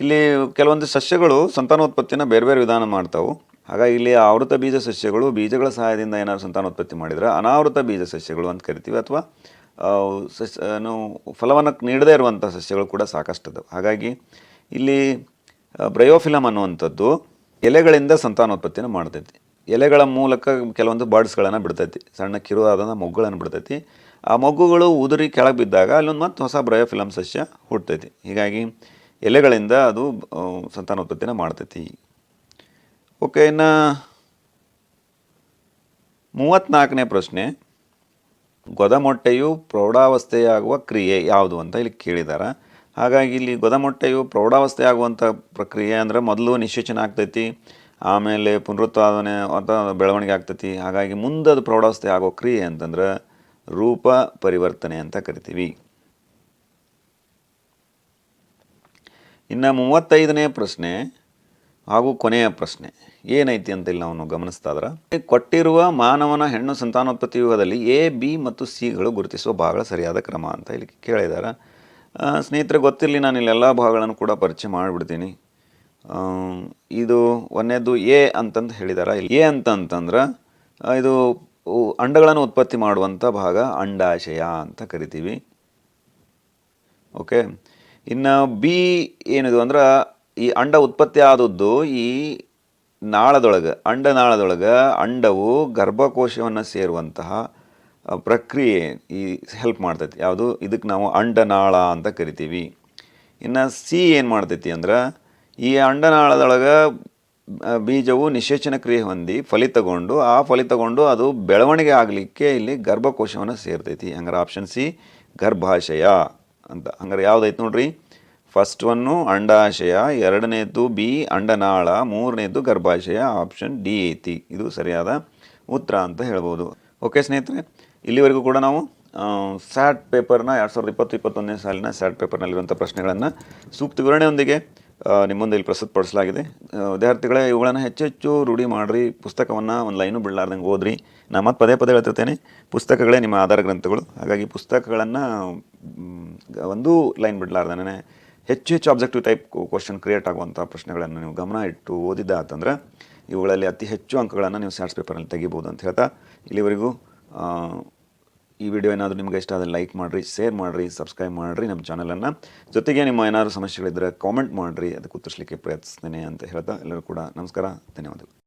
ಇಲ್ಲಿ ಕೆಲವೊಂದು ಸಸ್ಯಗಳು ಸಂತಾನೋತ್ಪತ್ತಿನ ಬೇರೆ ಬೇರೆ ವಿಧಾನ ಮಾಡ್ತಾವೆ. ಹಾಗಾಗಿ ಇಲ್ಲಿ ಆವೃತ ಬೀಜ ಸಸ್ಯಗಳು ಬೀಜಗಳ ಸಹಾಯದಿಂದ ಏನಾದ್ರು ಸಂತಾನೋತ್ಪತ್ತಿ ಮಾಡಿದ್ರೆ ಅನಾವೃತ ಬೀಜ ಸಸ್ಯಗಳು ಅಂತ ಕರಿತೀವಿ. ಅಥವಾ ಫಲವನ್ನು ನೀಡದೇ ಇರುವಂಥ ಸಸ್ಯಗಳು ಕೂಡ ಸಾಕಷ್ಟು ಅದಾವೆ. ಹಾಗಾಗಿ ಇಲ್ಲಿ ಬ್ರಯೋಫಿಲಮ್ ಅನ್ನುವಂಥದ್ದು ಎಲೆಗಳಿಂದ ಸಂತಾನೋತ್ಪತ್ತಿನ ಮಾಡ್ತೈತಿ. ಎಲೆಗಳ ಮೂಲಕ ಕೆಲವೊಂದು ಬರ್ಡ್ಸ್ಗಳನ್ನು ಬಿಡ್ತೈತಿ, ಸಣ್ಣ ಕಿರುವಾದ ಮೊಗ್ಗುಗಳನ್ನು ಬಿಡ್ತೈತಿ. ಆ ಮೊಗ್ಗುಗಳು ಉದುರಿ ಕೆಳಗೆ ಬಿದ್ದಾಗ ಅಲ್ಲೊಂದು ಮತ್ತೆ ಹೊಸ ಬ್ರಯೋಫಿಲಮ್ ಸಸ್ಯ ಹುಡ್ತೈತಿ. ಹೀಗಾಗಿ ಎಲೆಗಳಿಂದ ಅದು ಸಂತಾನೋತ್ಪತ್ತಿನ ಮಾಡ್ತೈತಿ. ಓಕೆ, ಇನ್ನು 34ನೇ ಪ್ರಶ್ನೆ, ಗೊದಮೊಟ್ಟೆಯು ಪ್ರೌಢಾವಸ್ಥೆಯಾಗುವ ಕ್ರಿಯೆ ಯಾವುದು ಅಂತ ಇಲ್ಲಿ ಕೇಳಿದ್ದಾರೆ. ಹಾಗಾಗಿ ಇಲ್ಲಿ ಗೊದಮೊಟ್ಟೆಯು ಪ್ರೌಢಾವಸ್ಥೆಯಾಗುವಂಥ ಪ್ರಕ್ರಿಯೆ ಅಂದರೆ ಮೊದಲು ನಿಶ್ಚೇಚನ ಆಗ್ತೈತಿ, ಆಮೇಲೆ ಪುನರುತ್ಪಾದನೆ ಅಂತ ಬೆಳವಣಿಗೆ ಆಗ್ತೈತಿ. ಹಾಗಾಗಿ ಮುಂದೆ ಅದು ಪ್ರೌಢಾವಸ್ಥೆ ಆಗೋ ಕ್ರಿಯೆ ಅಂತಂದ್ರೆ ರೂಪ ಪರಿವರ್ತನೆ ಅಂತ ಕರಿತೀವಿ. ಇನ್ನು 35ನೇ ಪ್ರಶ್ನೆ ಹಾಗೂ ಕೊನೆಯ ಪ್ರಶ್ನೆ ಏನೈತಿ ಅಂತ ಇಲ್ಲಿ ನಾವು ಗಮನಿಸ್ತಾದ್ರೆ, ಕೊಟ್ಟಿರುವ ಮಾನವನ ಹೆಣ್ಣು ಸಂತಾನೋತ್ಪತ್ತಿ ಯುಗದಲ್ಲಿ ಎ, ಬಿ ಮತ್ತು ಸಿಗಳು ಗುರುತಿಸುವ ಭಾಗಗಳ ಸರಿಯಾದ ಕ್ರಮ ಅಂತ ಇಲ್ಲಿ ಕೇಳಿದ್ದಾರೆ. ಸ್ನೇಹಿತರೆ ಗೊತ್ತಿರಲಿ, ನಾನು ಇಲ್ಲೆಲ್ಲ ಭಾಗಗಳನ್ನು ಕೂಡ ಪರಿಚಯ ಮಾಡಿಬಿಡ್ತೀನಿ. ಇದು ಒಂದನೇದು ಎ ಅಂತಂದು ಹೇಳಿದ್ದಾರೆ. ಎ ಅಂತಂದ್ರೆ ಇದು ಅಂಡಗಳನ್ನು ಉತ್ಪತ್ತಿ ಮಾಡುವಂಥ ಭಾಗ ಅಂಡಾಶಯ ಅಂತ ಕರಿತೀವಿ. ಓಕೆ, ಇನ್ನು ಬಿ ಏನಿದು ಅಂದ್ರೆ ಈ ಅಂಡ ಉತ್ಪತ್ತಿ ಆದದ್ದು ಈ ನಾಳದೊಳಗೆ, ಅಂಡನಾಳದೊಳಗೆ ಅಂಡವು ಗರ್ಭಕೋಶವನ್ನು ಸೇರುವಂತಹ ಪ್ರಕ್ರಿಯೆ ಈ ಹೆಲ್ಪ್ ಮಾಡ್ತೈತಿ. ಯಾವುದು, ಇದಕ್ಕೆ ನಾವು ಅಂಡನಾಳ ಅಂತ ಕರಿತೀವಿ. ಇನ್ನು ಸಿ ಏನು ಮಾಡ್ತೈತಿ ಅಂದ್ರೆ ಈ ಅಂಡನಾಳದೊಳಗೆ ಬೀಜವು ನಿಷೇಚನ ಕ್ರಿಯೆ ಹೊಂದಿ ಫಲಿತಗೊಂಡು ಅದು ಬೆಳವಣಿಗೆ ಆಗಲಿಕ್ಕೆ ಇಲ್ಲಿ ಗರ್ಭಕೋಶವನ್ನು ಸೇರ್ತೈತಿ. ಹಂಗಾರೆ ಆಪ್ಷನ್ ಸಿ ಗರ್ಭಾಶಯ ಅಂತ. ಹಂಗಾರೆ ಯಾವುದೈತೆ ನೋಡ್ರಿ, ಫಸ್ಟ್ ಒನ್ನು ಅಂಡಾಶಯ, ಎರಡನೇದ್ದು ಬಿ ಅಂಡನಾಳ, ಮೂರನೇದ್ದು ಗರ್ಭಾಶಯ. ಆಪ್ಷನ್ ಡಿ ಐತಿ ಇದು ಸರಿಯಾದ ಉತ್ತರ ಅಂತ ಹೇಳ್ಬೋದು. ಓಕೆ ಸ್ನೇಹಿತರೆ, ಇಲ್ಲಿವರೆಗೂ ಕೂಡ ನಾವು ಸ್ಯಾಟ್ ಪೇಪರ್ನ 2020-21ನೇ ಸಾಲಿನ ಸ್ಯಾಟ್ ಪೇಪರ್ನಲ್ಲಿರುವಂಥ ಪ್ರಶ್ನೆಗಳನ್ನು ಸೂಕ್ತ ವಿವರಣೆಯೊಂದಿಗೆ ನಿಮ್ಮ ಮುಂದೆ ಇಲ್ಲಿ ಪ್ರಸ್ತುತಪಡಿಸಲಾಗಿದೆ. ವಿದ್ಯಾರ್ಥಿಗಳೇ, ಇವುಗಳನ್ನು ಹೆಚ್ಚು ರೂಢಿ ಮಾಡಿರಿ. ಪುಸ್ತಕವನ್ನು ಒಂದು ಲೈನು ಬಿಡಲಾರ್ದಂಗೆ ಓದ್ರಿ. ನಾನು ಮತ್ತೆ ಪದೇ ಪದೇ ಹೇಳ್ತಿರ್ತೇನೆ, ಪುಸ್ತಕಗಳೇ ನಿಮ್ಮ ಆಧಾರ ಗ್ರಂಥಗಳು. ಹಾಗಾಗಿ ಪುಸ್ತಕಗಳನ್ನು ಒಂದು ಲೈನ್ ಬಿಡಲಾರ್ದೇ ಹೆಚ್ಚು ಆಬ್ಜೆಕ್ಟಿವ್ ಟೈಪ್ ಕ್ವಶನ್ ಕ್ರಿಯೇಟ್ ಆಗುವಂಥ ಪ್ರಶ್ನೆಗಳನ್ನು ನೀವು ಗಮನ ಇಟ್ಟು ಓದಿದ್ದ ಅಂತಂದ್ರೆ ಇವುಗಳಲ್ಲಿ ಅತಿ ಹೆಚ್ಚು ಅಂಕಗಳನ್ನು ನೀವು ಸ್ಯಾಟ್ಸ್ ಪೇಪರ್ನಲ್ಲಿ ತೆಗಿಬೋದು ಅಂತ ಹೇಳ್ತಾ, ಇಲ್ಲಿವರೆಗೂ ಈ ವಿಡಿಯೋ ಏನಾದರೂ ನಿಮಗೆ ಇಷ್ಟ ಆದರೆ ಲೈಕ್ ಮಾಡಿರಿ, ಶೇರ್ ಮಾಡಿರಿ, ಸಬ್ಸ್ಕ್ರೈಬ್ ಮಾಡಿರಿ ನಮ್ಮ ಚಾನಲನ್ನು. ಜೊತೆಗೆ ನಿಮ್ಮ ಏನಾದರೂ ಸಮಸ್ಯೆಗಳಿದ್ದರೆ ಕಾಮೆಂಟ್ ಮಾಡಿರಿ, ಅದಕ್ಕೆ ಉತ್ತರಿಸಲಿಕ್ಕೆ ಪ್ರಯತ್ನಿಸ್ತೇನೆ ಅಂತ ಹೇಳ್ತಾ ಎಲ್ಲರೂ ಕೂಡ ನಮಸ್ಕಾರ, ಧನ್ಯವಾದಗಳು.